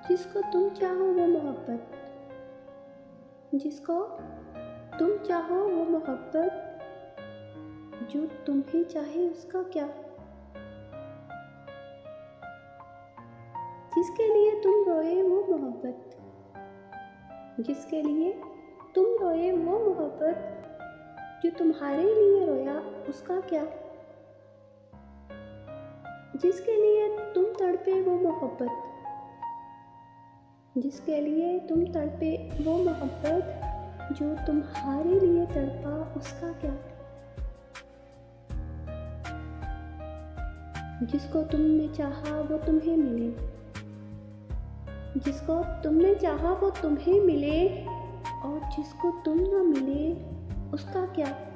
जिसको तुम चाहो वो मोहब्बत, जिसको तुम चाहो वो मोहब्बत, जो तुम्हें चाहे उसका क्या। जिसके लिए तुम रोए वो मोहब्बत, जिसके लिए तुम रोए वो मोहब्बत, जो तुम्हारे लिए रोया उसका क्या। जिसके लिए तुम तड़पे वो मोहब्बत, जिसके लिए तुम तड़पे वो मोहब्बत, जो तुम्हारे लिए तड़पा उसका क्या। जिसको तुमने चाहा वो तुम्हें मिले, जिसको तुमने चाहा वो तुम्हें मिले, और जिसको तुम ना मिले उसका क्या।